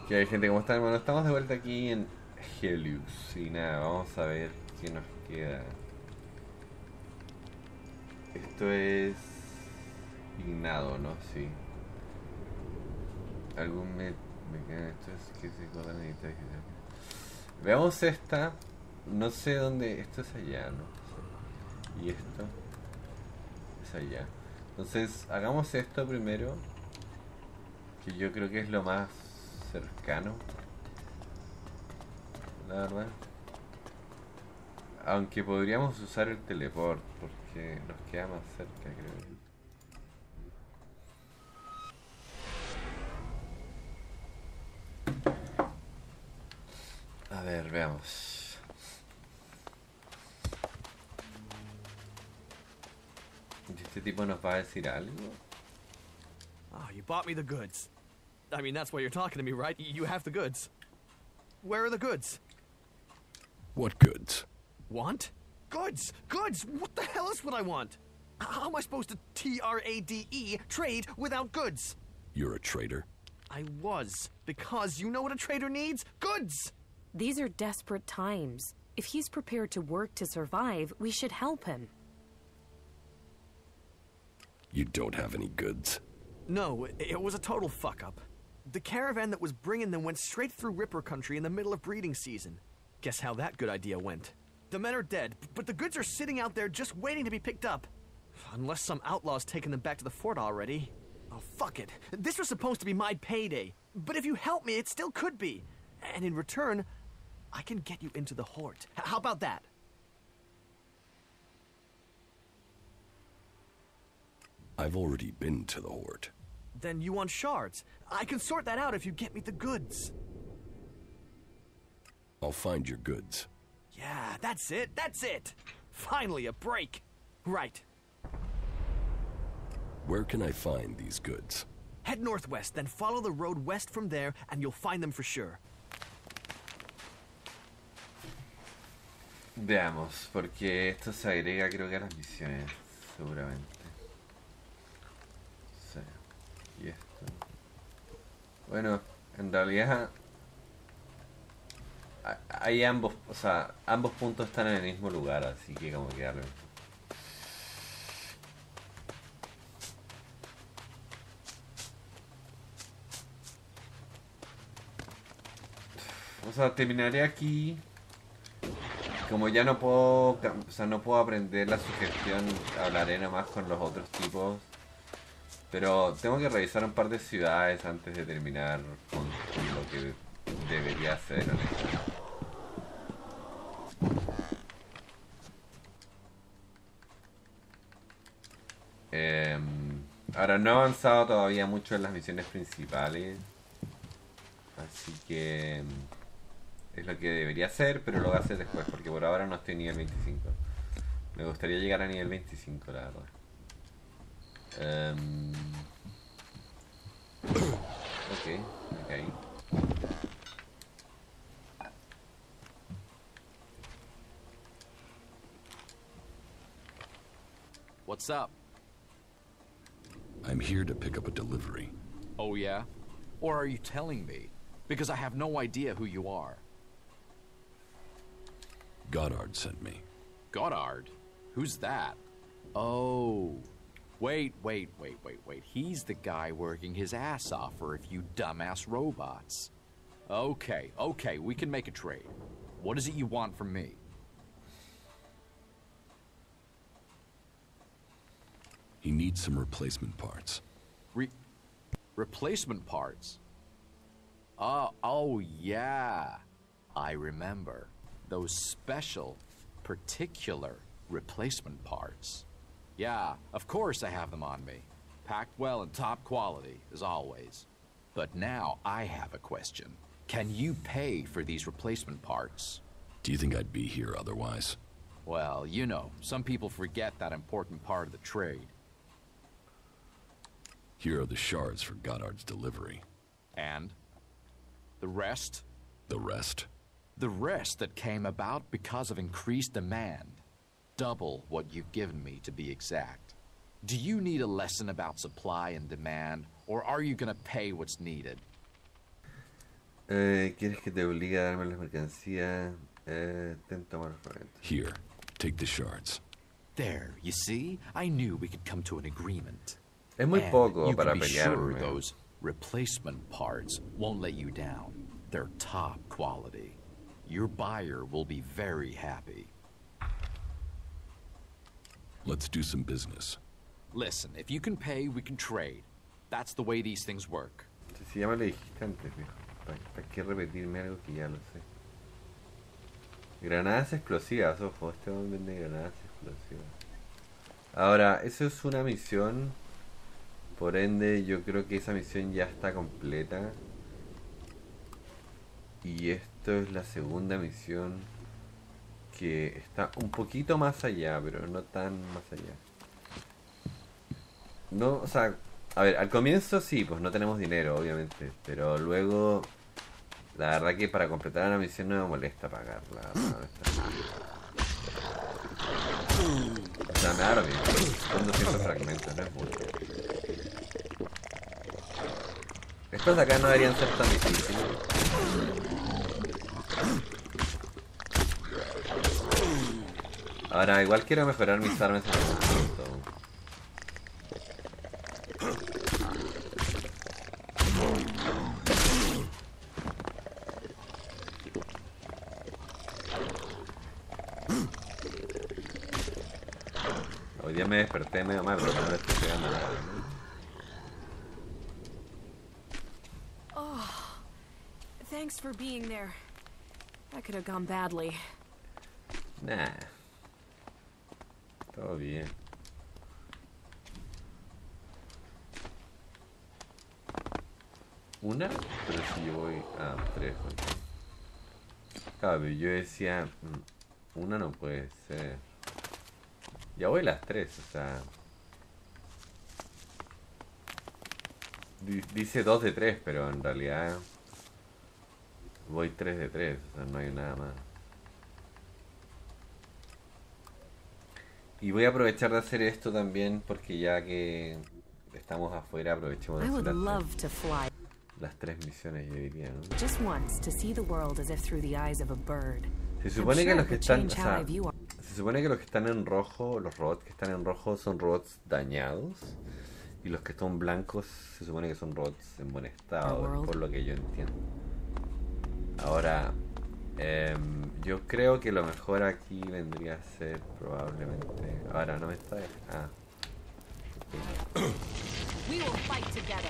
Que hay gente, ¿cómo están? Bueno, estamos de vuelta aquí en Helios. Y nada, vamos a ver qué nos queda. Esto es Ignado, ¿no? Sí. Algún me queda esto es que se cortan en Italia. Veamos esta. No sé dónde. Esto es allá, ¿no? Y esto es allá. Entonces, hagamos esto primero. Que yo creo que es lo más cercano, la verdad. Aunque podríamos usar el teleport porque nos queda más cerca, creo. A ver, veamos. ¿Este tipo nos va a decir algo? Oh, you bought me the goods. I mean, that's why you're talking to me, right? You have the goods. Where are the goods? What goods? Want? Goods! Goods! What the hell is what I want? How am I supposed to trade, trade without goods? You're a traitor? I was. Because you know what a trader needs? Goods! These are desperate times. If he's prepared to work to survive, we should help him. You don't have any goods? No, it was a total fuck-up. The caravan that was bringing them went straight through Ripper country in the middle of breeding season. Guess how that good idea went. The men are dead, but the goods are sitting out there just waiting to be picked up. Unless some outlaw's taken them back to the fort already. Oh, fuck it. This was supposed to be my payday. But if you help me, it still could be. And in return, I can get you into the Hort. How about that? I've already been to the Hort. Then you want shards. I can sort that out if you get me the goods. I'll find your goods. Yeah, that's it, that's it. Finally, a break. Right. Where can I find these goods? Head northwest, then follow the road west from there, and you'll find them for sure. Veamos, porque esto se agrega creo que a las misiones, seguramente. Sí. Y esto. Bueno, en realidad hay ambos, o sea, ambos puntos están en el mismo lugar, así que como que darle. O sea, terminaré aquí. Como ya no puedo, o sea, no puedo aprender la sugestión, hablaré nomás con los otros tipos. Pero tengo que revisar un par de ciudades antes de terminar con lo que debería hacer, honestamente. Ahora no he avanzado todavía mucho en las misiones principales. Así que es lo que debería hacer, pero lo voy a hacer después, porque por ahora no estoy en nivel 25. Me gustaría llegar a nivel 25, la verdad. Ok, me caí. What's up? I'm here to pick up a delivery. Oh, yeah? Or are you telling me? Because I have no idea who you are. Goddard sent me. Goddard? Who's that? Oh. Wait. He's the guy working his ass off for a few dumbass robots. Okay, we can make a trade. What is it you want from me? He needs some replacement parts. Replacement parts? Oh yeah. I remember. Those special, particular replacement parts. Yeah, of course I have them on me. Packed well and top quality, as always. But now I have a question. Can you pay for these replacement parts? Do you think I'd be here otherwise? Well, you know, some people forget that important part of the trade. Here are the shards for Goddard's delivery. And? The rest? The rest? The rest that came about because of increased demand. Double what you've given me, to be exact. Do you need a lesson about supply and demand, or are you gonna pay what's needed? ¿Quieres que te obligue a darme las mercancías? Ten tomar los fragmentos. Here, take the shards. There, you see? I knew we could come to an agreement. Es muy And poco you para can be sure pelearme. those replacement parts won't let you down. They're top quality. Your buyer will be very happy. Let's do some business. Listen, if you can pay, we can trade. That's the way these things work. Si ya me lo dijiste antes, viejo. ¿Para qué repetirme algo que ya lo sé? Granadas explosivas, ojo, este hombre vende granadas explosivas. Ahora, eso es una misión. Por ende, yo creo que esa misión ya está completa. Y esto es la segunda misión que está un poquito más allá, pero no tan más allá. No, o sea, a ver, al comienzo sí, pues no tenemos dinero, obviamente. Pero luego, la verdad que para completar una misión no me molesta pagarla. O sea, me da lo mismo. Son 200 fragmentos, no es mucho. Estos de acá no deberían ser tan difíciles. Ahora, igual quiero mejorar mis armas en algún punto. Hoy día me desperté medio mal, pero no le estoy pegando nada. Thanks for being there. That could have gone badly. Nah. Todo bien. ¿Una? Pero si yo voy a 3. Claro, pero yo decía... una no puede ser. Ya voy a las 3, o sea... Dice 2 de 3, pero en realidad... voy 3 de 3, o sea, no hay nada más. Y voy a aprovechar de hacer esto también porque ya que estamos afuera aprovechemos de I would hacer love to fly las 3 misiones, yo diría, ¿no? just once to see the world as if through the eyes of a bird. Se supone que los que están, o Change how sea, I view se supone que los que están en rojo, los robots que están en rojo son robots dañados y los que son blancos se supone que son robots en buen estado, por lo que yo entiendo. Ahora, yo creo que lo mejor aquí vendría a ser probablemente... Ahora, no me está... Ah. We will fight together.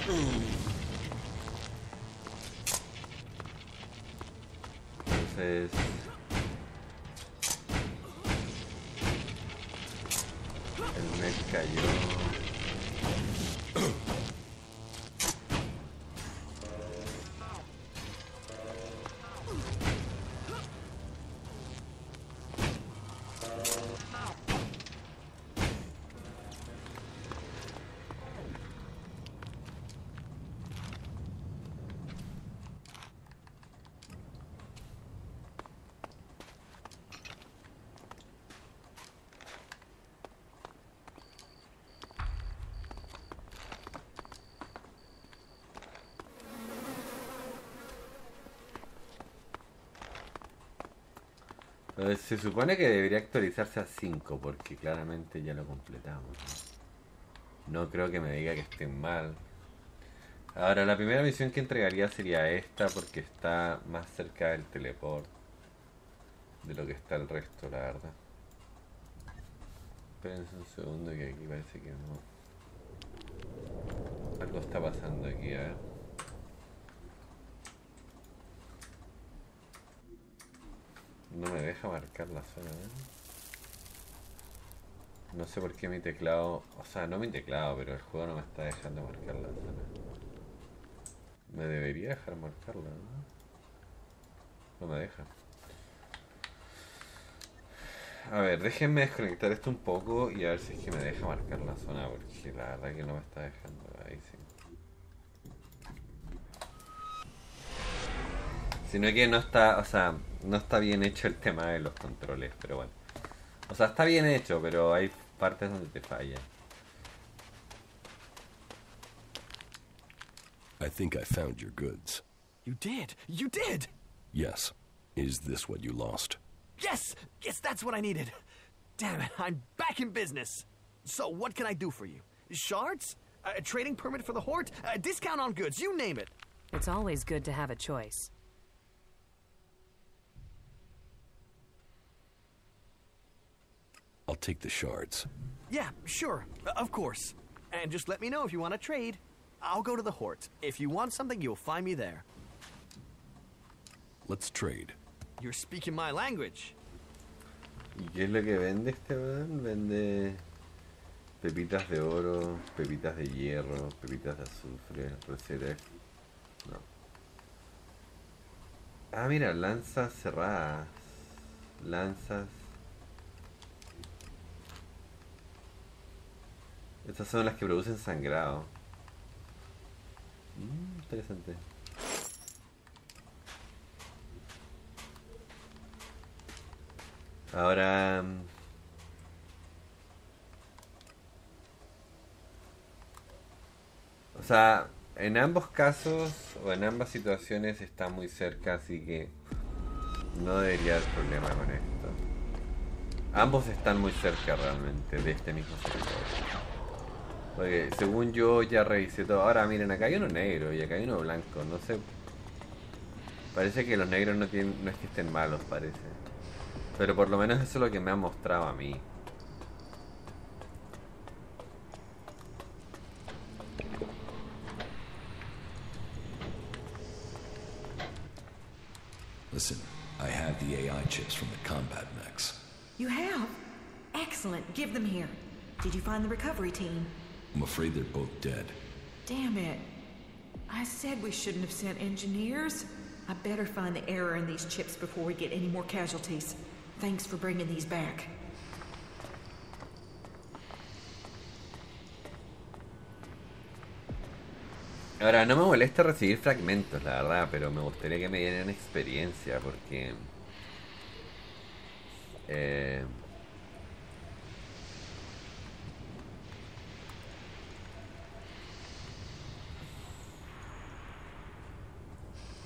Entonces... el mech cayó... Se supone que debería actualizarse a 5 porque claramente ya lo completamos. No creo que me diga que estén mal. Ahora, la primera misión que entregaría sería esta porque está más cerca del teleport de lo que está el resto, la verdad. Espérense un segundo que aquí parece que no. Algo está pasando aquí, a ver. No me deja marcar la zona, ¿eh? No sé por qué mi teclado... O sea, no mi teclado, pero el juego no me está dejando marcar la zona. Me debería dejar marcarla, ¿no? No me deja. A ver, déjenme desconectar esto un poco y a ver si es que me deja marcar la zona, porque la verdad que no me está dejando. Ahí sí. Sino que no está, o sea, no está bien hecho el tema de los controles, pero bueno. O sea, está bien hecho, pero hay partes donde te falla. I think I found your goods. You did! You did! Yes. Is this what you lost? Yes! Yes, that's what I needed. Damn it, I'm back in business. So, what can I do for you? Shards? A trading permit for the Horde? A discount on goods, you name it. It's always good to have a choice. I'll take the shards. Yeah, sure. Of course. And just let me know if you want to trade. I'll go to the Horde. If you want something, you'll find me there. Let's trade. You're speaking my language. ¿Y qué es lo que vende este weón? Vende pepitas de oro, pepitas de hierro, pepitas de azufre, receta. No. Ah, mira, lanzas cerradas. Lanzas. Estas son las que producen sangrado. Interesante. Ahora... O sea, en ambos casos o en ambas situaciones está muy cerca, así que no debería haber problema con esto. Ambos están muy cerca realmente de este mismo sector. Porque según yo ya revisé todo. Ahora miren, acá hay uno negro y acá hay uno blanco. No sé. Parece que los negros no es que estén malos, parece. Pero por lo menos eso es lo que me ha mostrado a mí. Listen, I have the AI chips from the combat mechs. You have? Excellent. Give them here. Did you find the recovery team? I'm afraid they're both dead. Damn it. I said we shouldn't have sent engineers. I better find the error in these chips before we get any more casualties. Thanks for bringing these back. Ahora, no me molesta recibir fragmentos, la verdad, pero me gustaría que me dieran experiencia, porque...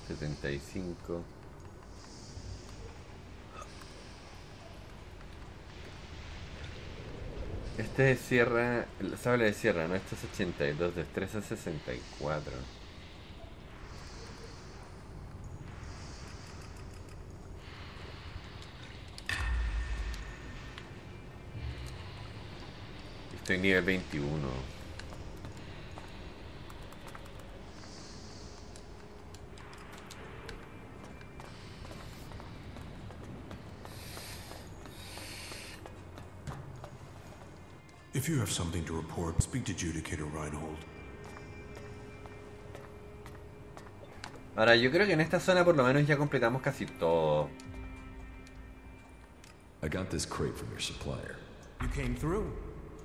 $75. Este es sierra, el sable de sierra, no, este es 82, destreza 64. Estoy nivel 21. If you have something to report, speak to Judicator Reinhold. Ahora, yo creo que en esta zona por lo menos ya completamos casi todo. I got this crate from your supplier. You came through.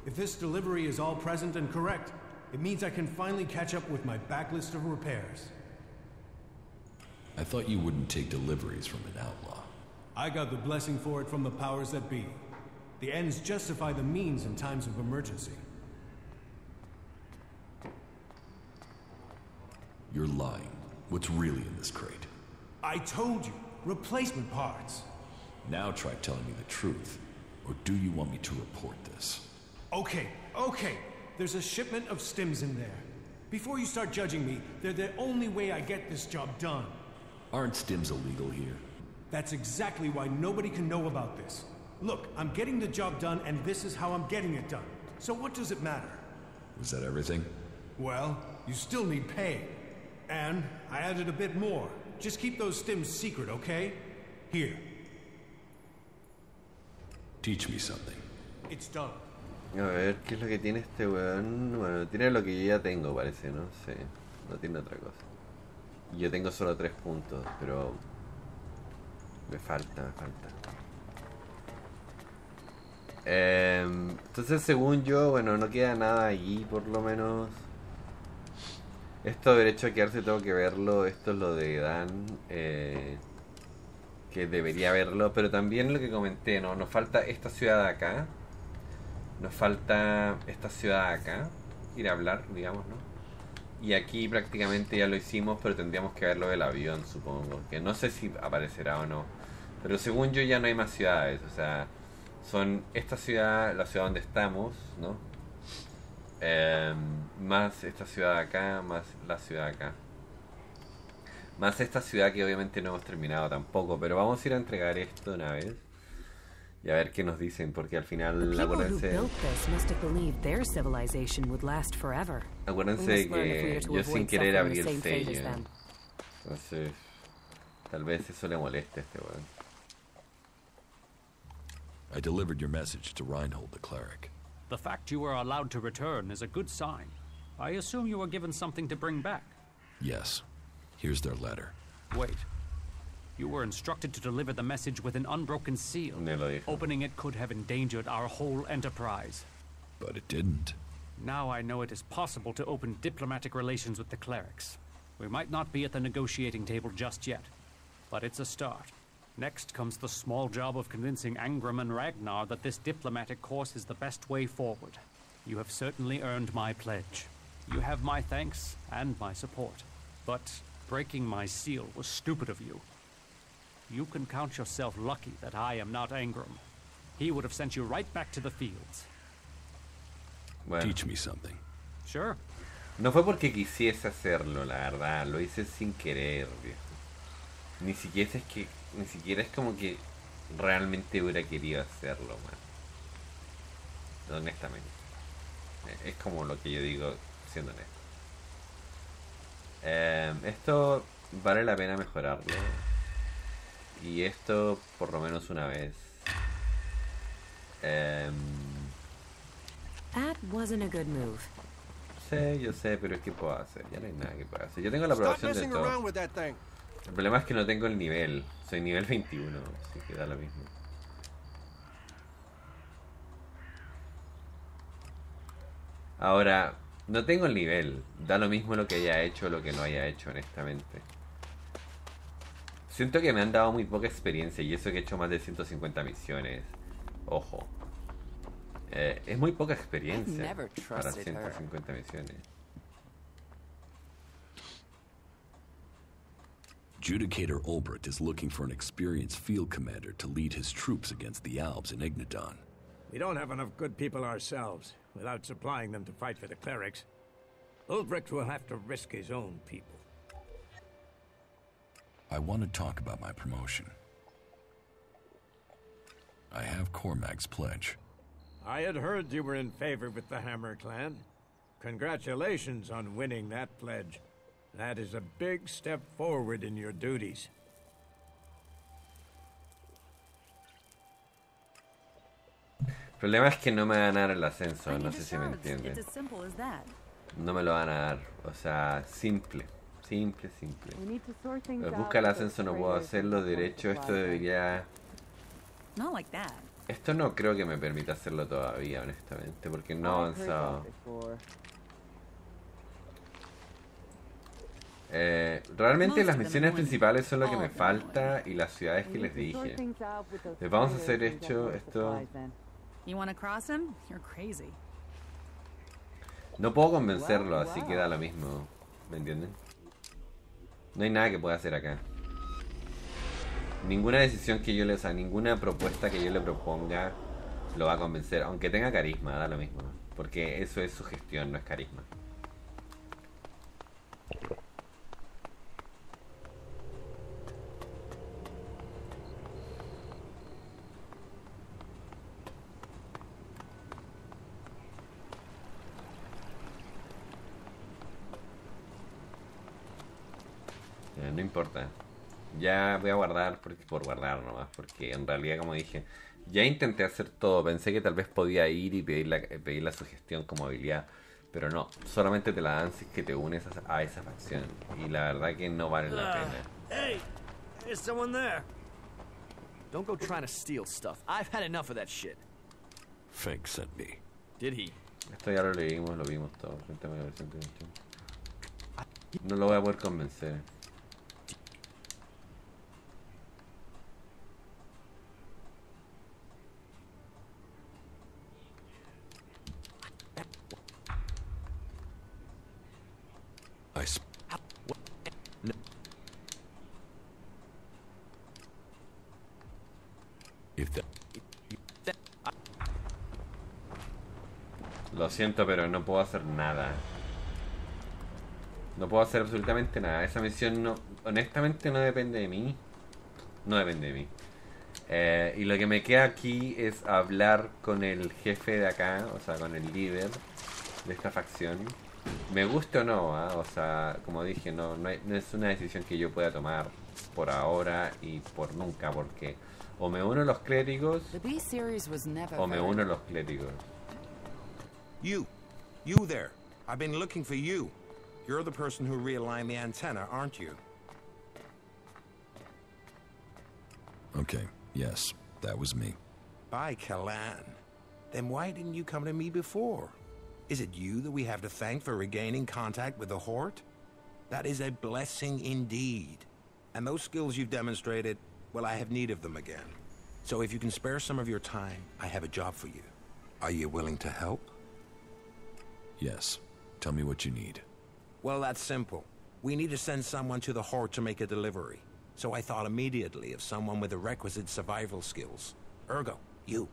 If this delivery is all present and correct, it means I can finally catch up with my backlist of repairs. I thought you wouldn't take deliveries from an outlaw. I got the blessing for it from the powers that be. The ends justify the means in times of emergency. You're lying. What's really in this crate? I told you, replacement parts. Now try telling me the truth. Or do you want me to report this? Okay. There's a shipment of stims in there. Before you start judging me, they're the only way I get this job done. Aren't stims illegal here? That's exactly why nobody can know about this. Look, I'm getting the job done, and this is how I'm getting it done. So what does it matter? Was that everything? Well, you still need pay. And I added a bit more. Just keep those stims secret, okay? Here. Teach me something. It's done. A ver, ¿qué es lo que tiene este weón? Bueno, tiene lo que yo ya tengo, parece, no sé. No tiene otra cosa. Y yo tengo solo 3 puntos, pero... Me falta. Entonces, según yo, bueno, no queda nada allí, por lo menos. Esto de derecho a quedarse tengo que verlo. Esto es lo de Dan, que debería verlo. Pero también lo que comenté, ¿no? Nos falta esta ciudad de acá. Nos falta esta ciudad de acá. Ir a hablar, digamos, ¿no? Y aquí prácticamente ya lo hicimos, pero tendríamos que verlo del avión, supongo. Que no sé si aparecerá o no. Pero según yo ya no hay más ciudades. O sea, son esta ciudad, la ciudad donde estamos, ¿no? Más esta ciudad de acá, más la ciudad de acá. Más esta ciudad que obviamente no hemos terminado tampoco. Pero vamos a ir a entregar esto de una vez. Y a ver qué nos dicen, porque al final, acuérdense de que yo sin querer abrí el sello. Entonces, tal vez eso le moleste a este weón. I delivered your message to Reinhold the cleric. The fact you were allowed to return is a good sign. I assume you were given something to bring back. Yes. Here's their letter. Wait. You were instructed to deliver the message with an unbroken seal. Opening it could have endangered our whole enterprise. But it didn't. Now I know it is possible to open diplomatic relations with the clerics. We might not be at the negotiating table just yet, but it's a start. Next comes the small job of convincing Angram and Ragnar that this diplomatic course is the best way forward. You have certainly earned my pledge. You have my thanks and my support. But breaking my seal was stupid of you. You can count yourself lucky that I am not Angram. He would have sent you right back to the fields. Bueno. Teach me something. Sure. No fue porque quisiese hacerlo, la verdad. Lo hice sin querer, viejo. Ni siquiera es como que realmente hubiera querido hacerlo, man. Honestamente. Es como lo que yo digo, siendo honesto. Esto vale la pena mejorarlo. Y esto por lo menos una vez. That wasn't a good move. Yo sé, pero ¿qué puedo hacer? Ya no hay nada que pueda hacer. Yo tengo la aprobación de todo. El problema es que no tengo el nivel. Soy nivel 21, así que da lo mismo. Ahora, no tengo el nivel. Da lo mismo lo que haya hecho o lo que no haya hecho, honestamente. Siento que me han dado muy poca experiencia y eso que he hecho más de 150 misiones. Ojo. Es muy poca experiencia para 150 misiones. Judicator Ulbricht is looking for an experienced field commander to lead his troops against the Alps in Ignadon. We don't have enough good people ourselves, without supplying them to fight for the clerics. Ulbricht will have to risk his own people. I want to talk about my promotion. I have Cormac's pledge. I had heard you were in favor with the Hammer clan. Congratulations on winning that pledge. That is a big step forward in your duties. El problema es que no me van a dar el ascenso, no sé si me entienden. No me lo van a dar, o sea, simple. Busca el ascenso, no puedo hacerlo. Derecho, esto debería... Esto no creo que me permita hacerlo todavía, honestamente, porque no he avanzado. Realmente las misiones principales son lo que me falta y las ciudades que les dije. Les vamos a hacer esto. No puedo convencerlo, así que da lo mismo. ¿Me entienden? No hay nada que pueda hacer acá. Ninguna decisión que yo le... O sea, ninguna propuesta que yo le proponga lo va a convencer. Aunque tenga carisma, da lo mismo. Porque eso es sugestión, no es carisma. No importa. Ya voy a guardar por guardar nomás. Porque en realidad, como dije, ya intenté hacer todo. Pensé que tal vez podía ir y pedir la sugestión como habilidad. Pero no, solamente te la dan si es que te unes a esa facción. Y la verdad que no vale la pena. Hey, there's someone there. Don't go trying to steal stuff. I've had enough of that shit. Fink sent me. Did he? Esto ya lo leímos, lo vimos todo. Cuéntame la versión. No lo voy a poder convencer. If that Lo siento, pero no puedo hacer nada. No puedo hacer absolutamente nada. Esa misión no, honestamente no depende de mí. No depende de mí. Y lo que me queda aquí es hablar con el jefe de acá, o sea, con el líder de esta facción. Me guste o no, o sea, como dije, no es una decisión que yo pueda tomar por ahora y por nunca, porque o me uno a los clérigos o me uno a los clérigos. You there. I've been looking for you. You're the person who realigned the antenna, aren't you? Okay, yes, that was me. By Kalan. Then why didn't you come to me before? Is it you that we have to thank for regaining contact with the Horde? That is a blessing indeed. And those skills you've demonstrated, well, I have need of them again. So if you can spare some of your time, I have a job for you. Are you willing to help? Yes. Tell me what you need. Well, that's simple. We need to send someone to the Horde to make a delivery. So I thought immediately of someone with the requisite survival skills. Ergo, you.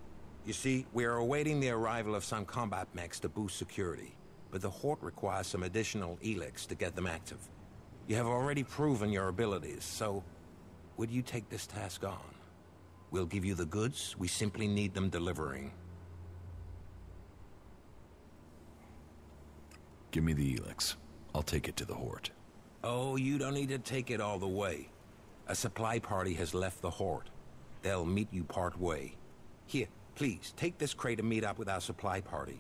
You see, we are awaiting the arrival of some combat mechs to boost security, but the Horde requires some additional ELEX to get them active. You have already proven your abilities, so would you take this task on? We'll give you the goods, we simply need them delivering. Give me the ELEX. I'll take it to the Horde. Oh, you don't need to take it all the way. A supply party has left the Horde. They'll meet you part way. Here, please, take this crate and meet up with our supply party.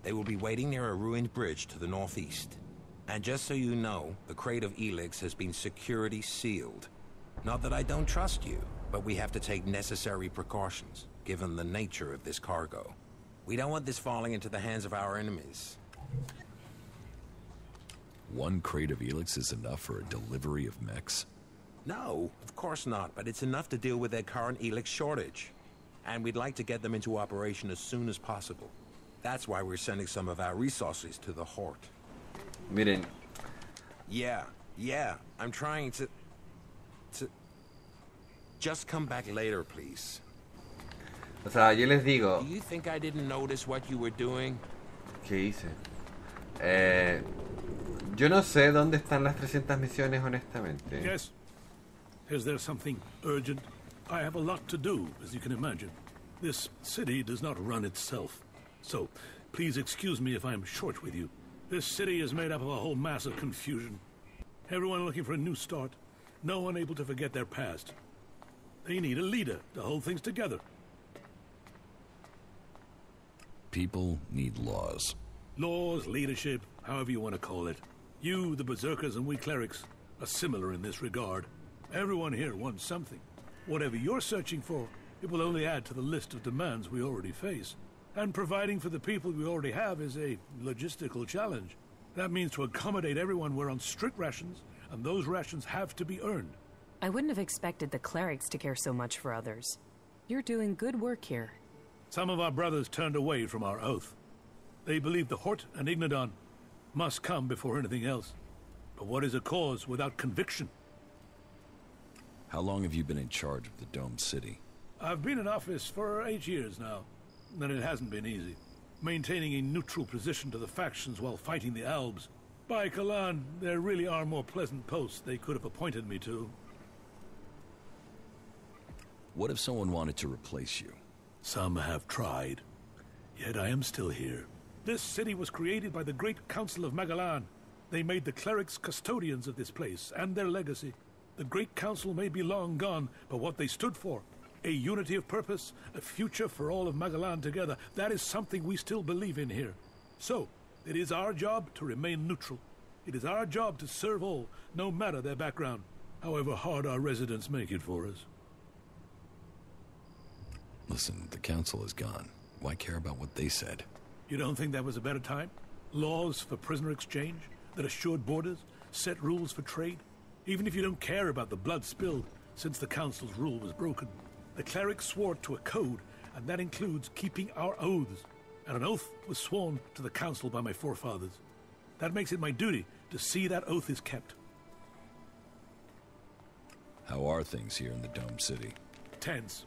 They will be waiting near a ruined bridge to the northeast. And just so you know, the crate of ELEX has been security sealed. Not that I don't trust you, but we have to take necessary precautions, given the nature of this cargo. We don't want this falling into the hands of our enemies. One crate of ELEX is enough for a delivery of mechs? No, of course not, but it's enough to deal with their current ELEX shortage. And we'd like to get them into operation as soon as possible. That's why we're sending some of our resources to the Horde. Miren. Yeah, I'm trying to... Just come back later, please. O sea, yo les digo... Do you think I didn't notice what you were doing? ¿Qué hice? Yo no sé dónde están las 300 misiones, honestamente. Yes. Is there something urgent? I have a lot to do, as you can imagine. This city does not run itself. So, please excuse me if I'm short with you. This city is made up of a whole mass of confusion. Everyone looking for a new start. No one able to forget their past. They need a leader to hold things together. People need laws. Laws, leadership, however you want to call it. You, the berserkers, and we clerics are similar in this regard. Everyone here wants something. Whatever you're searching for, it will only add to the list of demands we already face. And providing for the people we already have is a logistical challenge. That means to accommodate everyone we're on strict rations, and those rations have to be earned. I wouldn't have expected the clerics to care so much for others. You're doing good work here. Some of our brothers turned away from our oath. They believe the Hort and Ignadon must come before anything else. But what is a cause without conviction? How long have you been in charge of the domed city? I've been in office for 8 years now, and it hasn't been easy. Maintaining a neutral position to the factions while fighting the Albs. By Kalan, there really are more pleasant posts they could have appointed me to. What if someone wanted to replace you? Some have tried. Yet I am still here. This city was created by the Great Council of Magalan. They made the clerics custodians of this place and their legacy. The Great Council may be long gone, but what they stood for, a unity of purpose, a future for all of Magalan together, that is something we still believe in here. So, it is our job to remain neutral. It is our job to serve all, no matter their background, however hard our residents make it for us. Listen, the council is gone. Why care about what they said? You don't think that was a better time? Laws for prisoner exchange that assured borders, set rules for trade? Even if you don't care about the blood spilled since the council's rule was broken. The clerics swore to a code, and that includes keeping our oaths. And an oath was sworn to the council by my forefathers. That makes it my duty to see that oath is kept. How are things here in the domed city? Tense.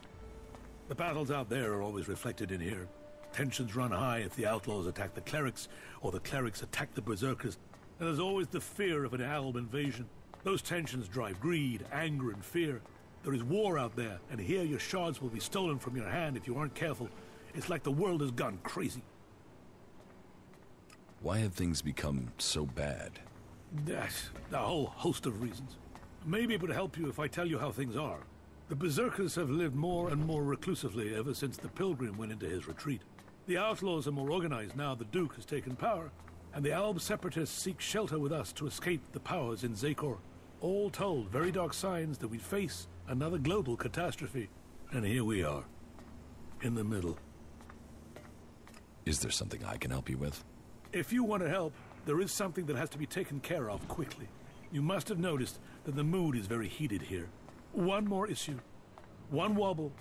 The battles out there are always reflected in here. Tensions run high if the outlaws attack the clerics, or the clerics attack the berserkers. And there's always the fear of an alb invasion. Those tensions drive greed, anger, and fear. There is war out there, and here your shards will be stolen from your hand if you aren't careful. It's like the world has gone crazy. Why have things become so bad? A whole host of reasons. Maybe it would help you if I tell you how things are. The berserkers have lived more and more reclusively ever since the pilgrim went into his retreat. The outlaws are more organized now the Duke has taken power, and the Alb separatists seek shelter with us to escape the powers in Zakor. All told, very dark signs that we face another global catastrophe. And here we are, in the middle. Is there something I can help you with? If you want to help, there is something that has to be taken care of quickly. You must have noticed that the mood is very heated here. One more issue, one wobble,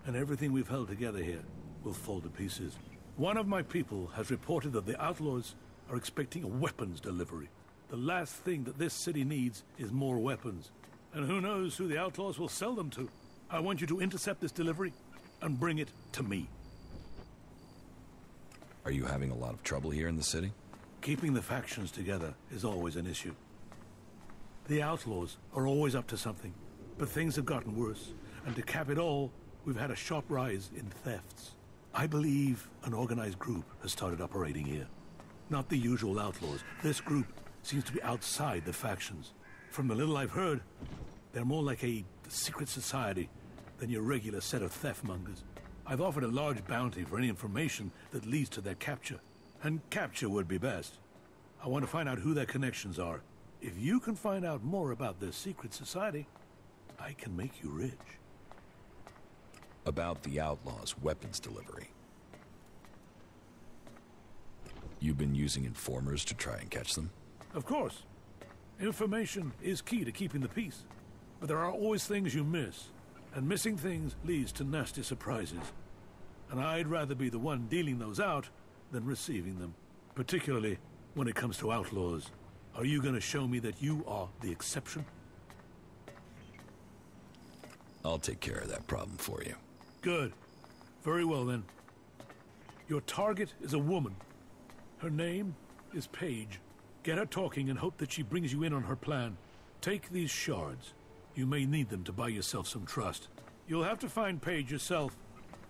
and everything we've held together here will fall to pieces. One of my people has reported that the outlaws are expecting a weapons delivery. The last thing that this city needs is more weapons. And who knows who the outlaws will sell them to. I want you to intercept this delivery and bring it to me. Are you having a lot of trouble here in the city? Keeping the factions together is always an issue. The outlaws are always up to something, but things have gotten worse. And to cap it all, we've had a sharp rise in thefts. I believe an organized group has started operating here. Not the usual outlaws. This group seems to be outside the factions. From the little I've heard, they're more like a secret society than your regular set of theft-mongers. I've offered a large bounty for any information that leads to their capture. And capture would be best. I want to find out who their connections are. If you can find out more about this secret society, I can make you rich. About the outlaws' weapons delivery. You've been using informers to try and catch them? Of course. Information is key to keeping the peace. But there are always things you miss. And missing things leads to nasty surprises. And I'd rather be the one dealing those out than receiving them. Particularly when it comes to outlaws. Are you going to show me that you are the exception? I'll take care of that problem for you. Good. Very well then. Your target is a woman. Her name is Paige. Get her talking and hope that she brings you in on her plan. Take these shards. You may need them to buy yourself some trust. You'll have to find Paige yourself.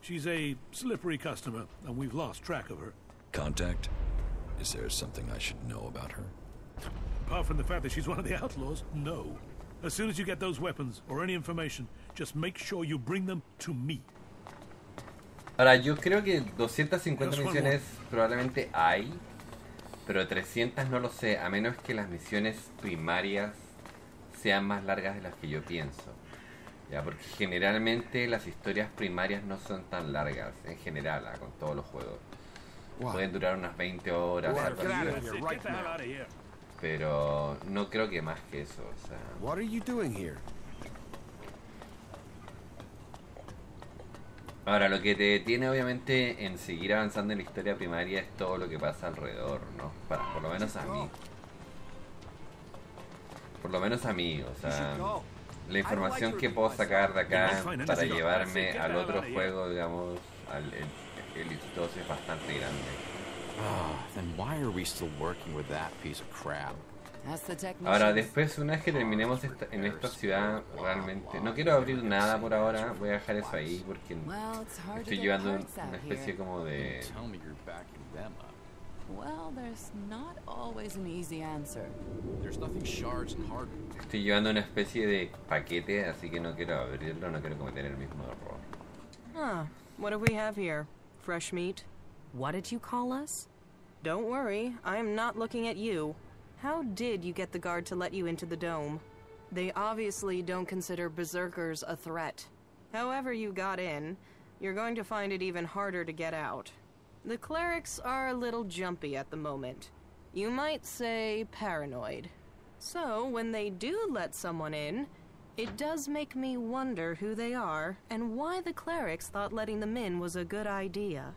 She's a slippery customer, and we've lost track of her. Contact? Is there something I should know about her? Apart from the fact that she's one of the outlaws, no. As soon as you get those weapons, or any information, just make sure you bring them to me. Ahora, yo creo que 250 misiones probablemente hay, pero 300 no lo sé, a menos que las misiones primarias sean más largas de las que yo pienso. Ya, porque generalmente las historias primarias no son tan largas, en general, con todos los juegos. Pueden durar unas 20 horas, algo así. Pero no creo que más que eso, o sea. What are you doing here? Ahora, lo que te detiene obviamente en seguir avanzando en la historia primaria es todo lo que pasa alrededor, ¿no? Por lo menos a mí. Por lo menos a mí, o sea, la información que puedo sacar de acá para llevarme al otro juego, digamos, al ELEX 2 es bastante grande. Then why are we still working with that piece of crap? Ahora, después, una vez que terminemos en esta ciudad, realmente no quiero abrir nada por ahora, voy a dejar eso ahí porque estoy llevando una especie como de... Well, there's not always an easy answer. There's nothing shards and hard. Estoy llevando una especie de paquete, así que no quiero abrirlo, no quiero cometer el mismo error. Huh. What do we have here? Fresh meat? What did you call us? Don't worry, I am not looking at you. How did you get the guard to let you into the dome? They obviously don't consider berserkers a threat. However you got in, you're going to find it even harder to get out. The clerics are a little jumpy at the moment. You might say paranoid. So, when they do let someone in, it does make me wonder who they are and why the clerics thought letting them in was a good idea.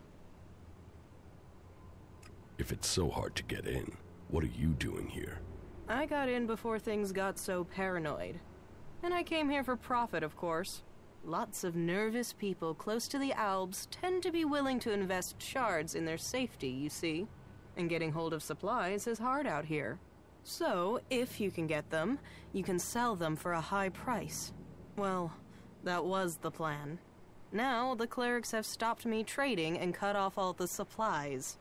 If it's so hard to get in, what are you doing here? I got in before things got so paranoid. And I came here for profit, of course. Lots of nervous people close to the Alps tend to be willing to invest shards in their safety, you see. And getting hold of supplies is hard out here. So, if you can get them, you can sell them for a high price. Well, that was the plan. Now, the clerics have stopped me trading and cut off all the supplies.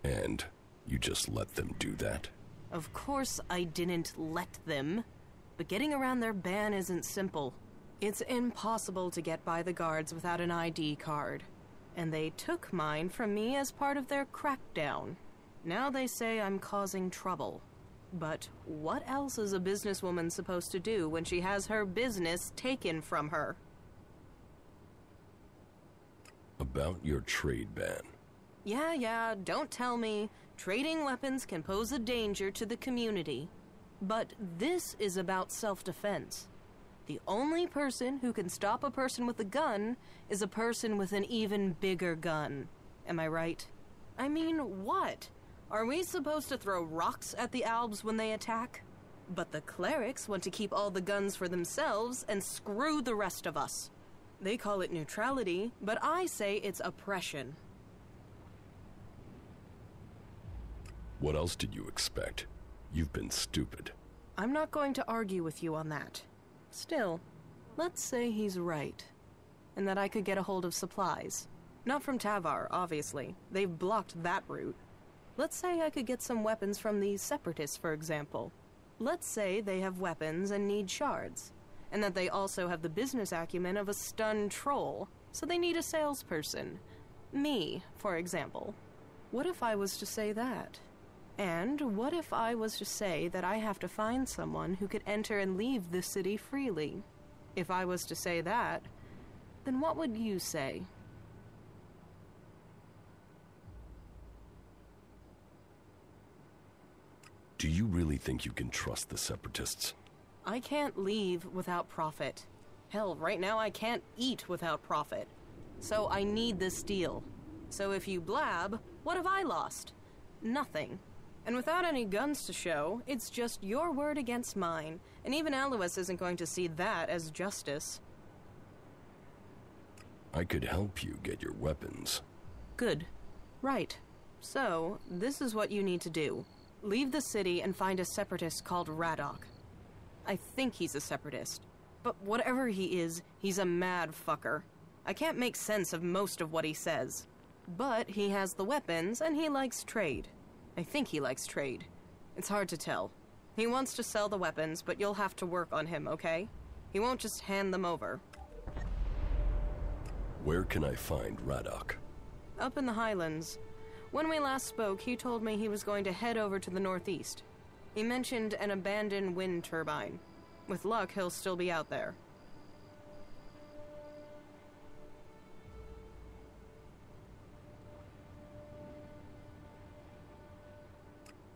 And you just let them do that? Of course I didn't let them. But getting around their ban isn't simple. It's impossible to get by the guards without an ID card. And they took mine from me as part of their crackdown. Now they say I'm causing trouble. But what else is a businesswoman supposed to do when she has her business taken from her? About your trade ban. Yeah, don't tell me. Trading weapons can pose a danger to the community. But this is about self-defense. The only person who can stop a person with a gun is a person with an even bigger gun. Am I right? I mean, what? Are we supposed to throw rocks at the Albs when they attack? But the clerics want to keep all the guns for themselves and screw the rest of us. They call it neutrality, but I say it's oppression. What else did you expect? You've been stupid. I'm not going to argue with you on that. Still, let's say he's right. And that I could get a hold of supplies. Not from Tavar, obviously. They've blocked that route. Let's say I could get some weapons from the Separatists, for example. Let's say they have weapons and need shards. And that they also have the business acumen of a stunned troll, so they need a salesperson. Me, for example. What if I was to say that? And what if I was to say that I have to find someone who could enter and leave the city freely? If I was to say that, then what would you say? Do you really think you can trust the Separatists? I can't leave without profit. Hell, right now I can't eat without profit. So I need this deal. So if you blab, what have I lost? Nothing. And without any guns to show, it's just your word against mine, and even Alois isn't going to see that as justice. I could help you get your weapons. Good. Right. So, this is what you need to do. Leave the city and find a separatist called Radok. I think he's a separatist. But whatever he is, he's a mad fucker. I can't make sense of most of what he says. But he has the weapons, and he likes trade. I think he likes trade. It's hard to tell. He wants to sell the weapons, but you'll have to work on him, okay? He won't just hand them over. Where can I find Radok? Up in the Highlands. When we last spoke, he told me he was going to head over to the northeast. He mentioned an abandoned wind turbine. With luck, he'll still be out there.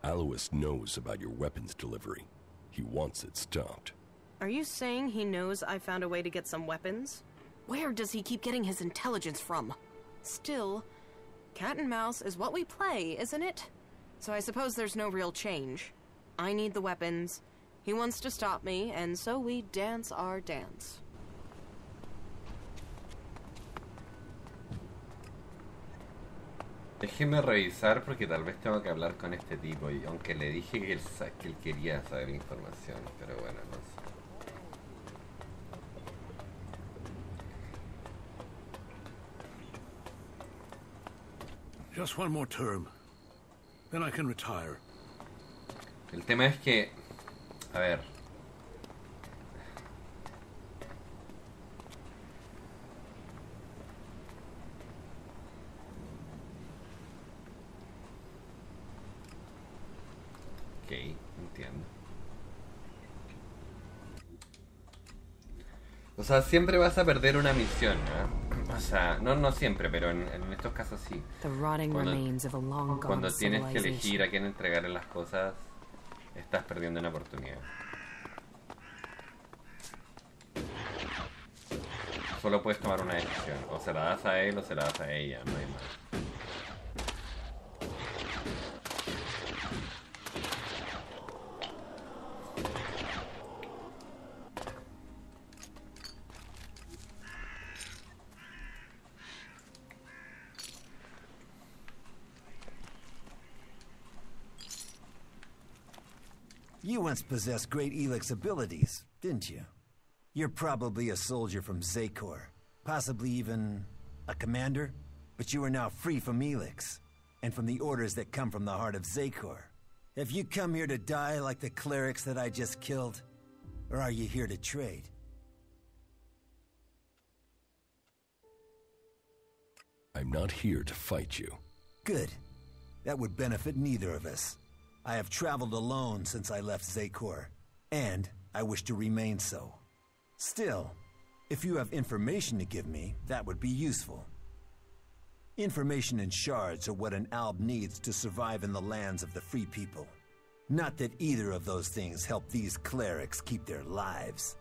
Alois knows about your weapons delivery. He wants it stopped. Are you saying he knows I found a way to get some weapons? Where does he keep getting his intelligence from? Still, cat and mouse is what we play, isn't it? So I suppose there's no real change. I need the weapons. He wants to stop me, and so we dance our dance. Déjeme revisar porque tal vez tengo que hablar con este tipo, y aunque le dije que él quería saber información, pero bueno, no sé. Just one more term. Then I can retire. El tema es que, a ver. Ok, entiendo. O sea, siempre vas a perder una misión, ¿no? O sea, no siempre, pero en estos casos sí. Cuando tienes que elegir a quién entregarle las cosas, estás perdiendo una oportunidad. Solo puedes tomar una decisión. O se la das a él o se la das a ella, no hay más. You once possessed great ELEX abilities, didn't you? You're probably a soldier from Zakor, possibly even a commander, but you are now free from ELEX, and from the orders that come from the heart of Zakor. Have you come here to die like the clerics that I just killed? Or are you here to trade? I'm not here to fight you. Good. That would benefit neither of us. I have traveled alone since I left Zakor, and I wish to remain so. Still, if you have information to give me, that would be useful. Information and shards are what an alb needs to survive in the lands of the free people. Not that either of those things help these clerics keep their lives.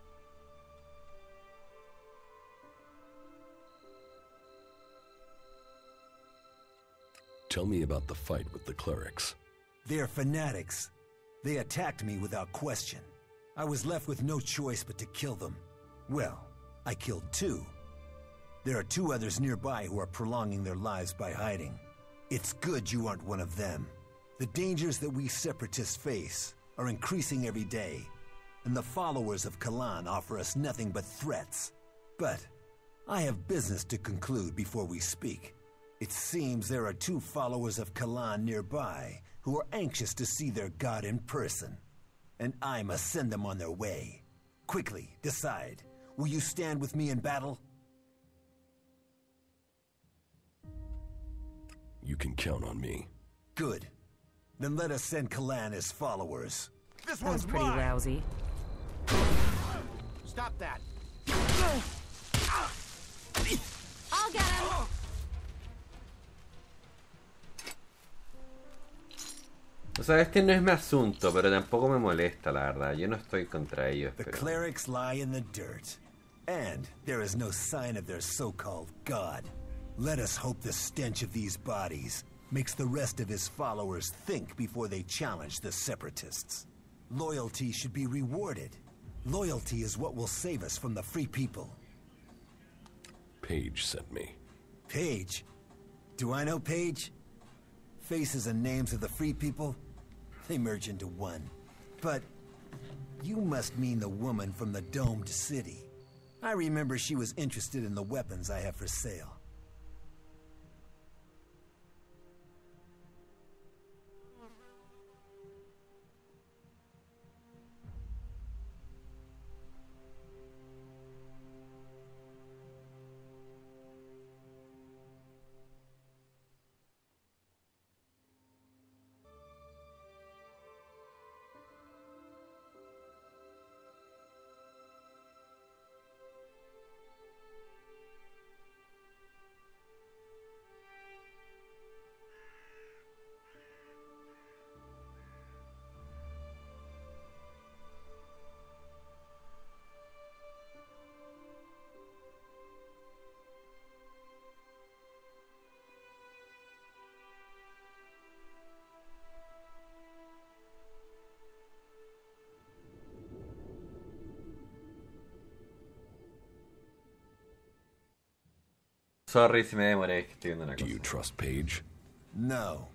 Tell me about the fight with the clerics. They're fanatics. They attacked me without question. I was left with no choice but to kill them. Well, I killed 2. There are 2 others nearby who are prolonging their lives by hiding. It's good you aren't one of them. The dangers that we separatists face are increasing every day, and the followers of Kalan offer us nothing but threats. But I have business to conclude before we speak. It seems there are 2 followers of Kalan nearby who are anxious to see their god in person, and I must send them on their way. Quickly, decide. Will you stand with me in battle? You can count on me. Good. Then let us send Kalan as followers. That was pretty lousy. Stop that! I'll get him! O sea, este no es mi asunto, pero tampoco me molesta, la verdad. Yo no estoy contra ellos. The clerics lie in the dirt, and there is no sign of their so-called god. Let us hope the stench of these bodies makes the rest of his followers think before they challenge the separatists. Loyalty should be rewarded. Loyalty is what will save us from the free people. Paige sent me. Paige? Do I know Paige? Faces and names of the free people? They merge into one. But you must mean the woman from the domed city. I remember she was interested in the weapons I have for sale. Sorry si me demoré, es que estoy viendo una cosa. Do you trust Paige? No.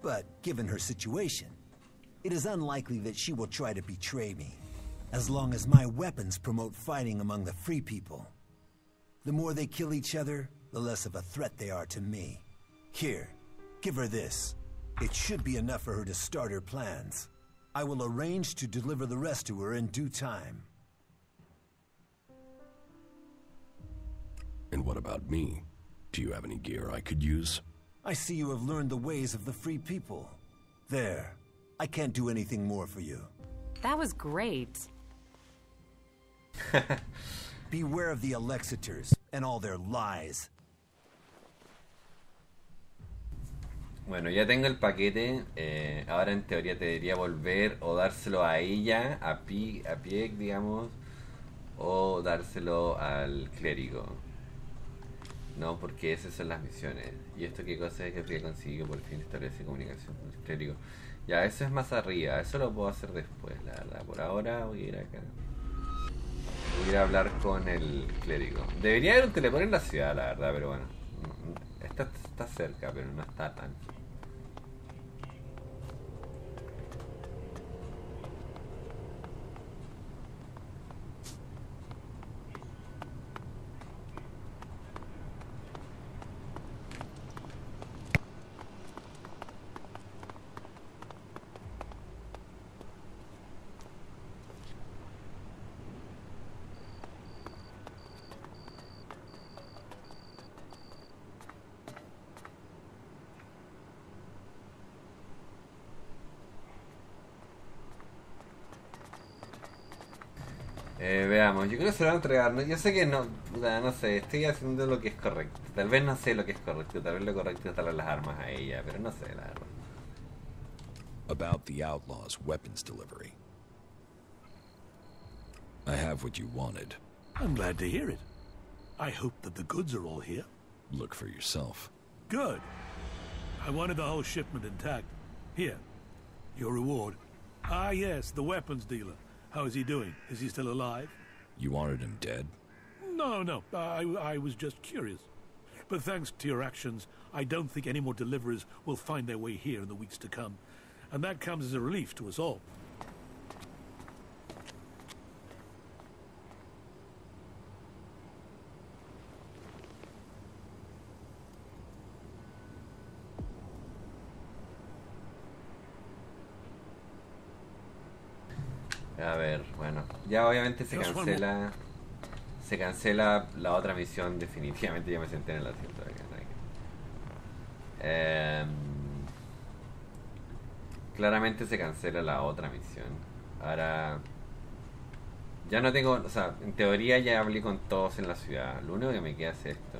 But given her situation, it is unlikely that she will try to betray me, as long as my weapons promote fighting among the free people. The more they kill each other, the less of a threat they are to me. Here, give her this. It should be enough for her to start her plans. I will arrange to deliver the rest to her in due time. And what about me? Do you have any gear I could use? I see you have learned the ways of the free people. There. I can't do anything more for you. That was great. Beware of the Alexiters and all their lies. Bueno, ya tengo el paquete. Ahora en teoría te debería volver o dárselo a ella, a pie, digamos, o dárselo al clérigo. No, porque esas son las misiones. ¿Y esto qué cosa es? Que habría conseguido por fin establecer comunicación con el clérigo. Ya, eso es más arriba. Eso lo puedo hacer después, la verdad. Por ahora voy a ir acá. Voy a ir a hablar con el clérigo. Debería haber un teleport en la ciudad, la verdad, pero bueno. Está cerca, pero no está tan. Veamos, yo creo que se lo van a entregar. ¿No? Yo sé que no, no sé, estoy haciendo lo que es correcto. Tal vez no sé lo que es correcto, tal vez lo correcto es darle las armas a ella, pero no sé, la verdad. About the outlaws' weapons delivery. I have what you wanted. I'm glad to hear it. I hope that the goods are all here. Look for yourself. Good. I wanted the whole shipment intact. Here, your reward. Ah, yes, the weapons dealer. How is he doing? Is he still alive? You wanted him dead? No. I was just curious. But thanks to your actions, I don't think any more deliverers will find their way here in the weeks to come. And that comes as a relief to us all. A ver, bueno, ya obviamente se cancela la otra misión definitivamente. Ya me senté en el asiento de acá. Claramente se cancela la otra misión. Ahora ya no tengo, o sea, en teoría ya hablé con todos en la ciudad. Lo único que me queda es esto.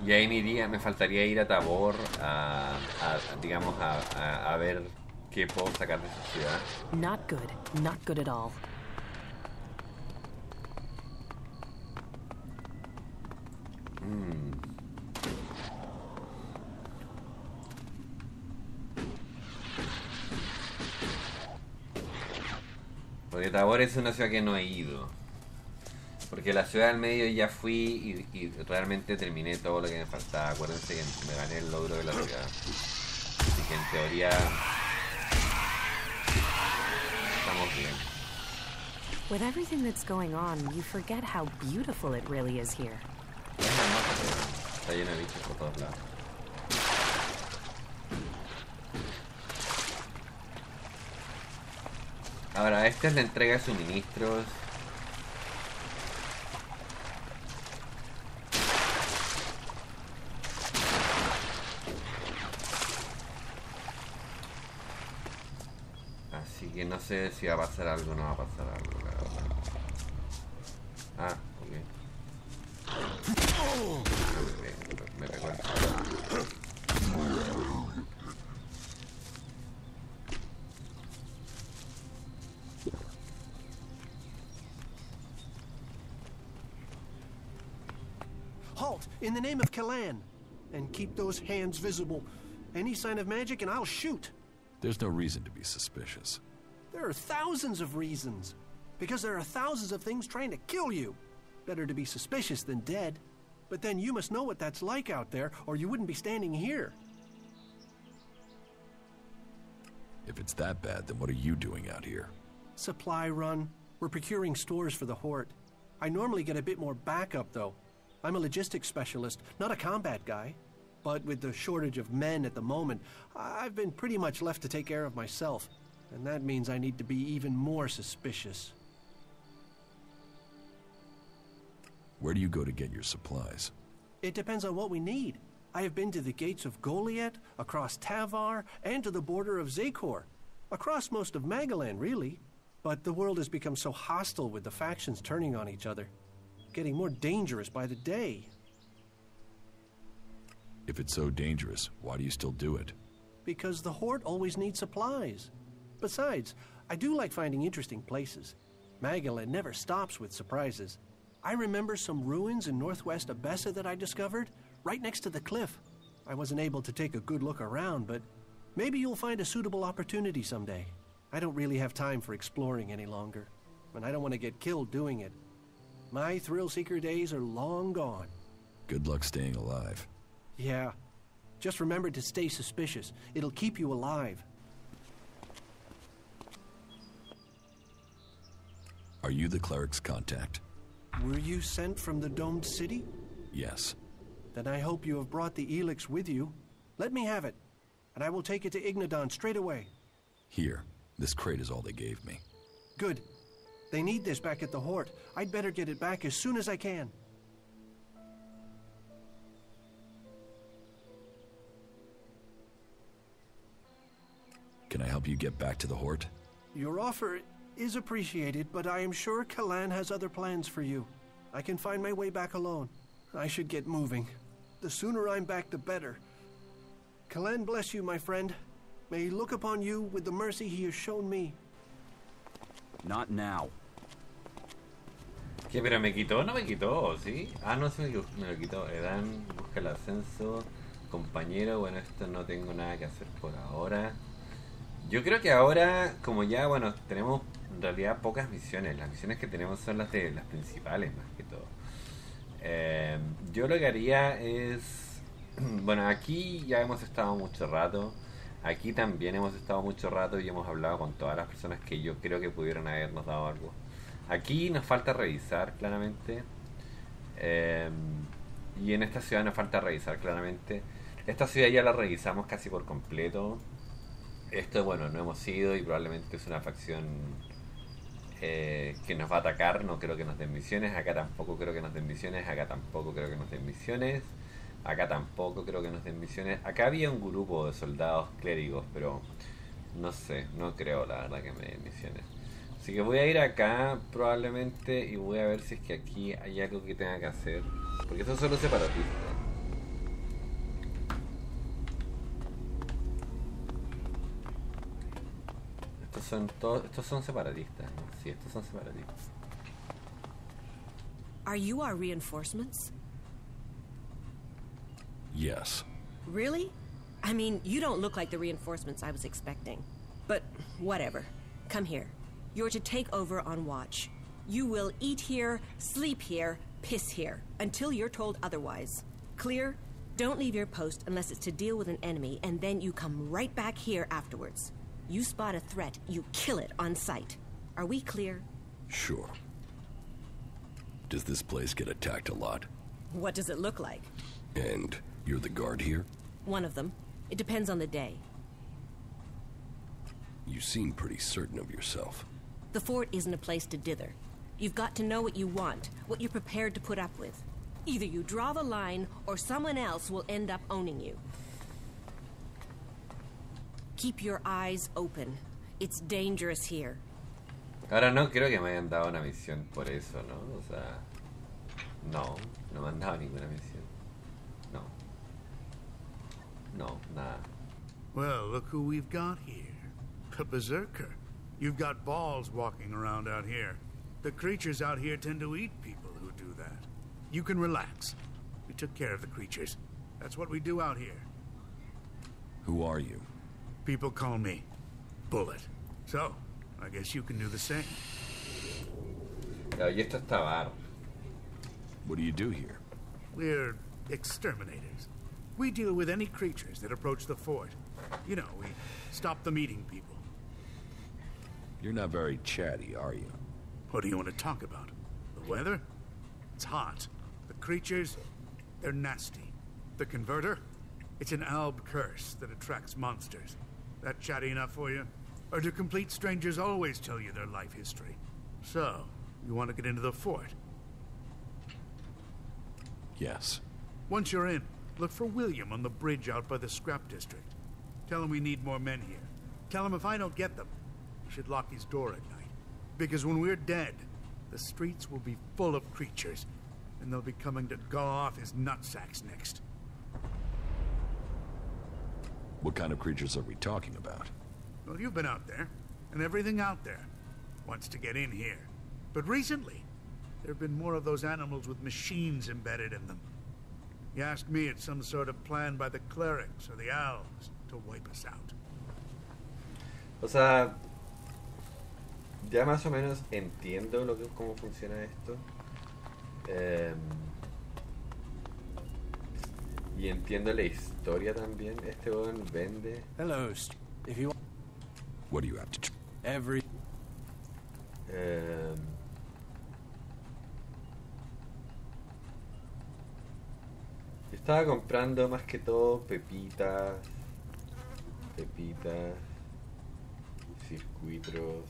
Y ahí me faltaría ir a Tabor digamos, a ver qué puedo sacar de esa ciudad. Not good at all. Porque Tabor es una ciudad que no he ido. Porque la ciudad del medio ya fui y realmente terminé todo lo que me faltaba. Acuérdense que me gané el logro de la ciudad. Así que en teoría estamos bien. With everything that's going on, you forget how beautiful it really is here. Está lleno de bichos por todos lados. Ahora, esta es la entrega de suministros. Así que no sé si va a pasar algo o no va a pasar algo, la verdad. Ah, ok. Me pegó el... Halt! In the name of Kalan! And keep those hands visible. Any sign of magic and I'll shoot! There's no reason to be suspicious. There are thousands of reasons. Because there are thousands of things trying to kill you. Better to be suspicious than dead. But then you must know what that's like out there, or you wouldn't be standing here. If it's that bad, then what are you doing out here? Supply run. We're procuring stores for the Horde. I normally get a bit more backup, though. I'm a logistics specialist, not a combat guy. But with the shortage of men at the moment, I've been pretty much left to take care of myself. And that means I need to be even more suspicious. Where do you go to get your supplies? It depends on what we need. I have been to the gates of Goliath, across Tavar, and to the border of Zakor. Across most of Magalan, really. But the world has become so hostile with the factions turning on each other. Getting more dangerous by the day. If it's so dangerous, why do you still do it? Because the Horde always needs supplies. Besides, I do like finding interesting places. Magalan never stops with surprises. I remember some ruins in northwest Abessa that I discovered, right next to the cliff. I wasn't able to take a good look around, but maybe you'll find a suitable opportunity someday. I don't really have time for exploring any longer, and I don't want to get killed doing it. My thrill-seeker days are long gone. Good luck staying alive. Yeah. Just remember to stay suspicious. It'll keep you alive. Are you the cleric's contact? Were you sent from the domed city? Yes. Then I hope you have brought the ELEX with you. Let me have it, and I will take it to Ignadon straight away. Here. This crate is all they gave me. Good. They need this back at the Horde. I'd better get it back as soon as I can. Can I help you get back to the Hort? Your offer is appreciated, but I am sure Kalan has other plans for you. I can find my way back alone. I should get moving. The sooner I'm back, the better. Kalan bless you, my friend. May he look upon you with the mercy he has shown me. Not now. ¿Qué? ¿Pero me quitó? No me quitó, ¿sí? Ah, no, sí me lo quitó. Edan, busca el ascenso. Compañero, bueno, esto no tengo nada que hacer por ahora. Yo creo que ahora, como ya, bueno, tenemos en realidad pocas misiones. Las misiones que tenemos son las principales, más que todo. Yo lo que haría es... Bueno, aquí ya hemos estado mucho rato. Aquí también hemos estado mucho rato y hemos hablado con todas las personas que yo creo que pudieron habernos dado algo. Aquí nos falta revisar, claramente. Y en esta ciudad nos falta revisar, claramente. Esta ciudad ya la revisamos casi por completo. Esto, bueno, no hemos ido y probablemente es una facción que nos va a atacar. No creo que nos den misiones. Acá tampoco creo que nos den misiones. Acá tampoco creo que nos den misiones. Acá tampoco creo que nos den misiones. Acá había un grupo de soldados clérigos, pero no sé, no creo la verdad que me den misiones. Así que voy a ir acá probablemente y voy a ver si es que aquí hay algo que tenga que hacer. Porque estos son los separatistas. Estos son separatistas, ¿no? Sí, estos son separatistas. Are you our reinforcements? Yes. Really? I mean, you don't look like the reinforcements I was expecting. But whatever. Come here. You're to take over on watch. You will eat here, sleep here, piss here, until you're told otherwise. Clear? Don't leave your post unless it's to deal with an enemy, and then you come right back here afterwards. You spot a threat, you kill it on sight. Are we clear? Sure. Does this place get attacked a lot? What does it look like? And you're the guard here? One of them. It depends on the day. You seem pretty certain of yourself. The fort isn't a place to dither. You've got to know what you want, what you're prepared to put up with. Either you draw the line, or someone else will end up owning you. Keep your eyes open. It's dangerous here. Ahora no creo que me hayan dado una misión por eso, ¿no? O sea... No, no me han dado ninguna misión. No. No, nada. Well, look who we've got here. A berserker. You've got balls walking around out here. The creatures out here tend to eat people who do that. You can relax. We took care of the creatures. That's what we do out here. Who are you? People call me Bullet. So, I guess you can do the same. Claro, y esto está barro. What do you do here? We're exterminators. We deal with any creatures that approach the fort. You know, we stop them eating people. You're not very chatty, are you? What do you want to talk about? The weather? It's hot. The creatures? They're nasty. The converter? It's an alb curse that attracts monsters. That chatty enough for you? Or do complete strangers always tell you their life history? So, you want to get into the fort? Yes. Once you're in, look for William on the bridge out by the scrap district. Tell him we need more men here. Tell him if I don't get them, he should lock his door at night. Because when we're dead, the streets will be full of creatures, and they'll be coming to gnaw off his nutsacks next. What kind of creatures are we talking about? Well, you've been out there, and everything out there wants to get in here. But recently, there have been more of those animals with machines embedded in them. You ask me, it's some sort of plan by the clerics or the elves to wipe us out. O sea, ya más o menos entiendo cómo funciona esto. Y entiendo la historia también. Este weón vende. Hello, if you... What do you have to... Every... Estaba comprando más que todo pepitas, circuitos,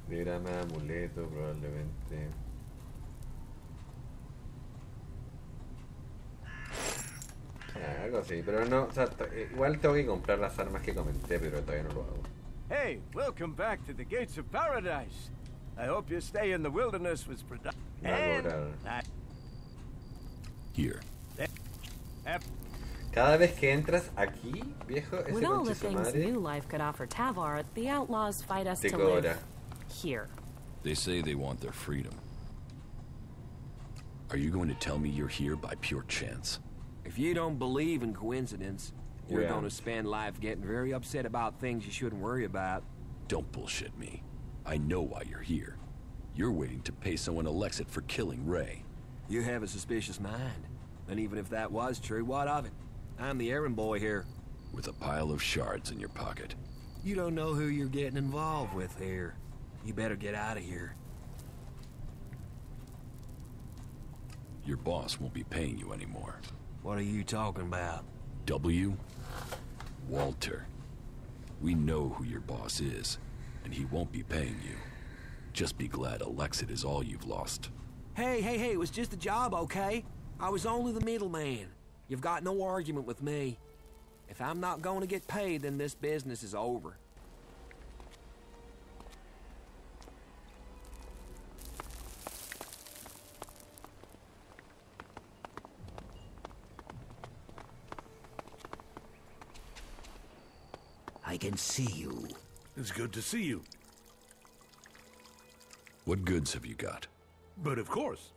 diagrama de amuleto probablemente. Algo así, pero no, o sea, igual tengo que comprar las armas que comenté, pero todavía no lo hago. Hey, welcome back to the gates of paradise. I hope your stay in the wilderness was productive. Here. Cada vez que entras aquí, viejo, ese With all the conche su things madre new life could offer Tavar, the outlaws fight us te to cobra. live here. They say they want their freedom. Are you going to tell me you're here by pure chance? If you don't believe in coincidence, you're Yeah. going to spend life getting very upset about things you shouldn't worry about. Don't bullshit me. I know why you're here. You're waiting to pay someone Alexit for killing Ray. You have a suspicious mind. And even if that was true, what of it? I'm the errand boy here. With a pile of shards in your pocket. You don't know who you're getting involved with here. You better get out of here. Your boss won't be paying you anymore. What are you talking about? W. Walter. We know who your boss is, and he won't be paying you. Just be glad Alexit is all you've lost. Hey, it was just a job, okay? I was only the middleman. You've got no argument with me. If I'm not going to get paid, then this business is over. I can see you. It's good to see you. What goods have you got? But of course.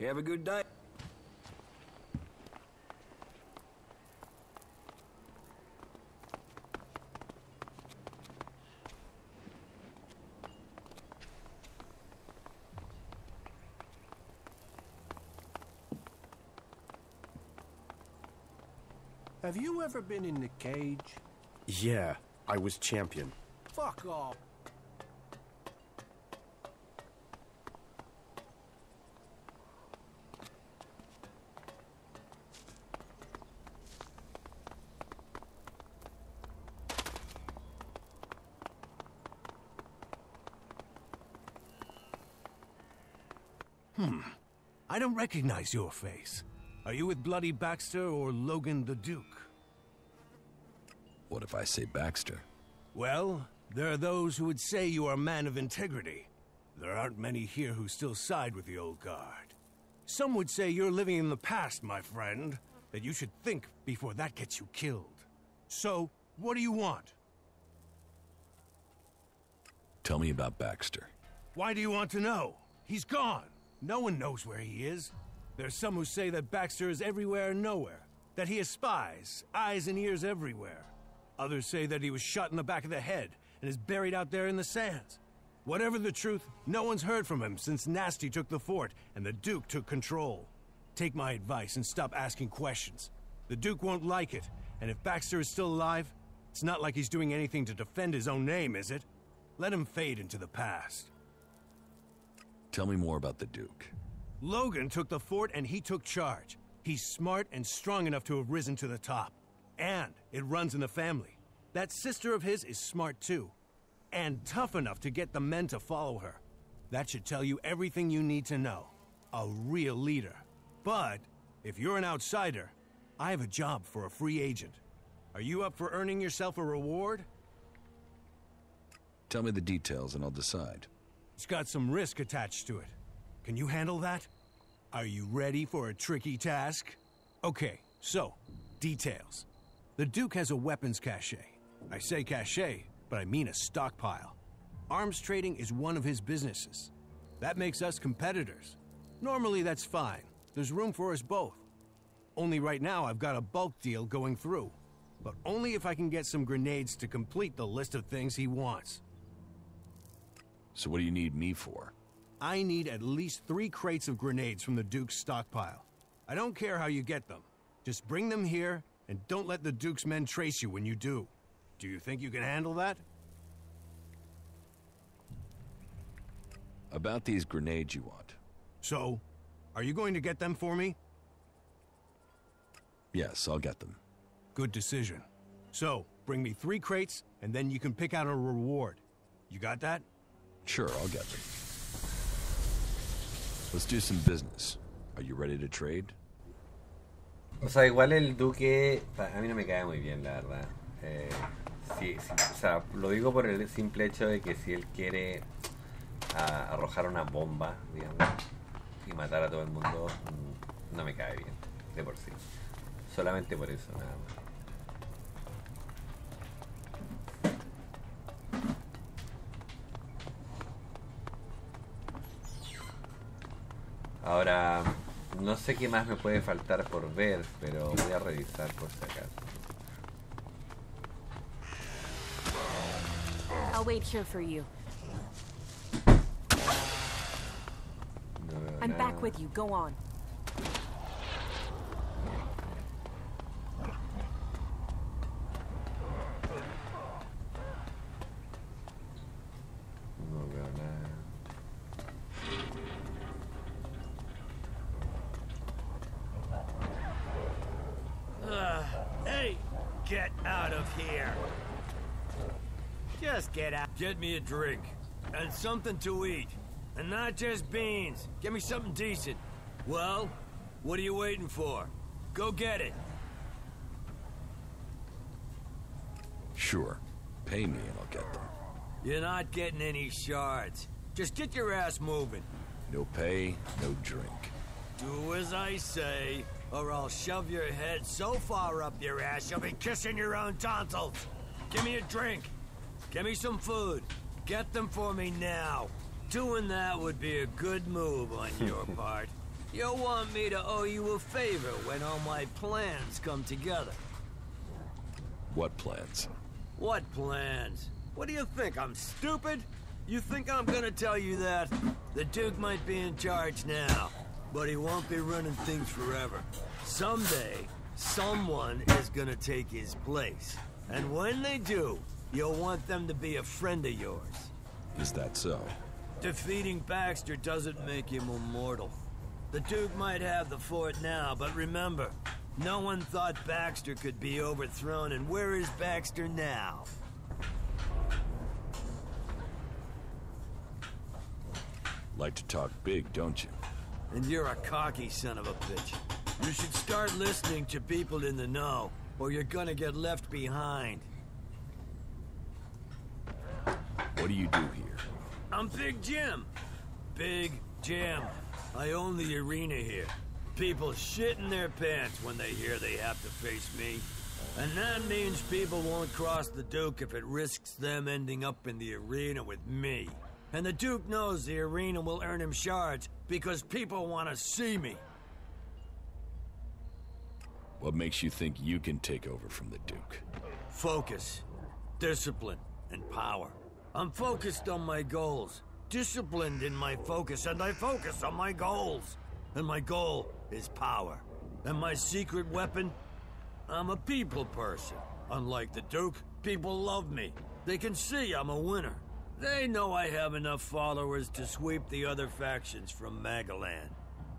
Have a good day. Have you ever been in the cage? Yeah, I was champion. Fuck off. I don't recognize your face. Are you with Bloody Baxter or Logan the Duke? What if I say Baxter? Well, there are those who would say you are a man of integrity. There aren't many here who still side with the old guard. Some would say you're living in the past, my friend, that you should think before that gets you killed. So, what do you want? Tell me about Baxter. Why do you want to know? He's gone. No one knows where he is. There's some who say that Baxter is everywhere and nowhere, that he has spies, eyes and ears everywhere. Others say that he was shot in the back of the head and is buried out there in the sands. Whatever the truth, no one's heard from him since Nasty took the fort and the Duke took control. Take my advice and stop asking questions. The Duke won't like it, and if Baxter is still alive, it's not like he's doing anything to defend his own name, is it? Let him fade into the past. Tell me more about the Duke. Logan took the fort and he took charge. He's smart and strong enough to have risen to the top. And it runs in the family. That sister of his is smart too. And tough enough to get the men to follow her. That should tell you everything you need to know. A real leader. But if you're an outsider, I have a job for a free agent. Are you up for earning yourself a reward? Tell me the details and I'll decide. It's got some risk attached to it. Can you handle that? Are you ready for a tricky task? Okay, so, details. The Duke has a weapons cache. I say cache, but I mean a stockpile. Arms trading is one of his businesses. That makes us competitors. Normally that's fine. There's room for us both. Only right now I've got a bulk deal going through. But only if I can get some grenades to complete the list of things he wants. So what do you need me for? I need at least 3 crates of grenades from the Duke's stockpile. I don't care how you get them. Just bring them here, and don't let the Duke's men trace you when you do. Do you think you can handle that? About these grenades you want. So, are you going to get them for me? Yes, I'll get them. Good decision. So, bring me 3 crates, and then you can pick out a reward. You got that? Sure, I'll get them. Let's do some business. Are you ready to trade? O sea, igual el Duque a mí no me cae muy bien, la verdad. Sí, o sea, lo digo por el simple hecho de que si él quiere arrojar una bomba, digamos, y matar a todo el mundo, no me cae bien, de por sí. Solamente por eso, nada más. Ahora, no sé qué más me puede faltar por ver, pero voy a revisar por si acaso. I'll wait here for you. No veo I'm nada. back with you. Go on. No veo nada. Hey, get out of here. Just get out. Get me a drink. And something to eat. And not just beans. Get me something decent. Well, what are you waiting for? Go get it. Sure. Pay me and I'll get them. You're not getting any shards. Just get your ass moving. No pay, no drink. Do as I say, or I'll shove your head so far up your ass you'll be kissing your own tonsils. Give me a drink. Give me some food. Get them for me now. Doing that would be a good move on your part. You'll want me to owe you a favor when all my plans come together. What plans? What plans? What do you think, I'm stupid? You think I'm gonna tell you that? The Duke might be in charge now, but he won't be running things forever. Someday, someone is gonna take his place. And when they do, you'll want them to be a friend of yours. Is that so? Defeating Baxter doesn't make him immortal. The Duke might have the fort now, but remember, no one thought Baxter could be overthrown, and where is Baxter now? Like to talk big, don't you? And you're a cocky son of a bitch. You should start listening to people in the know, or you're gonna get left behind. What do you do here? I'm Big Jim. Big Jim. I own the arena here. People shit in their pants when they hear they have to face me. And that means people won't cross the Duke if it risks them ending up in the arena with me. And the Duke knows the arena will earn him shards because people want to see me. What makes you think you can take over from the Duke? Focus, discipline, and power. I'm focused on my goals, disciplined in my focus, and I focus on my goals. And my goal is power. And my secret weapon? I'm a people person. Unlike the Duke, people love me. They can see I'm a winner. They know I have enough followers to sweep the other factions from Magalan.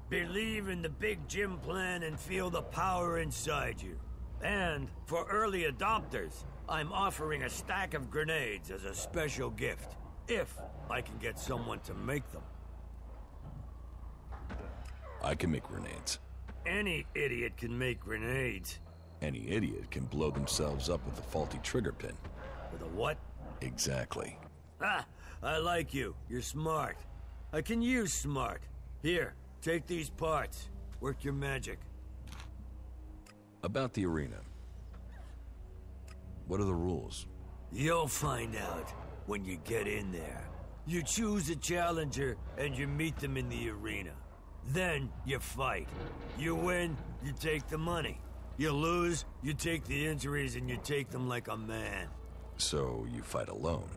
Believe in the Big Jim plan and feel the power inside you. And for early adopters, I'm offering a stack of grenades as a special gift, if I can get someone to make them. I can make grenades. Any idiot can make grenades. Any idiot can blow themselves up with a faulty trigger pin. With a what? Exactly. Ah, I like you. You're smart. I can use smart. Here, take these parts. Work your magic. About the arena. What are the rules? You'll find out when you get in there. You choose a challenger and you meet them in the arena. Then you fight. You win, you take the money. You lose, you take the injuries and you take them like a man. So you fight alone?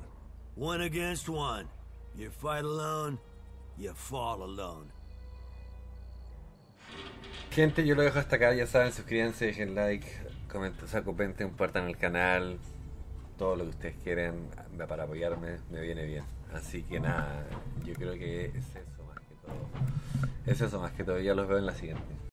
1 against 1. You fight alone, you fall alone. Gente, yo lo dejo hasta acá, ya saben, suscríbanse, dejen like, comenten, o sea, comenten, compartan el canal, todo lo que ustedes quieren para apoyarme, me viene bien. Así que nada, yo creo que es eso más que todo. Es eso más que todo, ya los veo en la siguiente.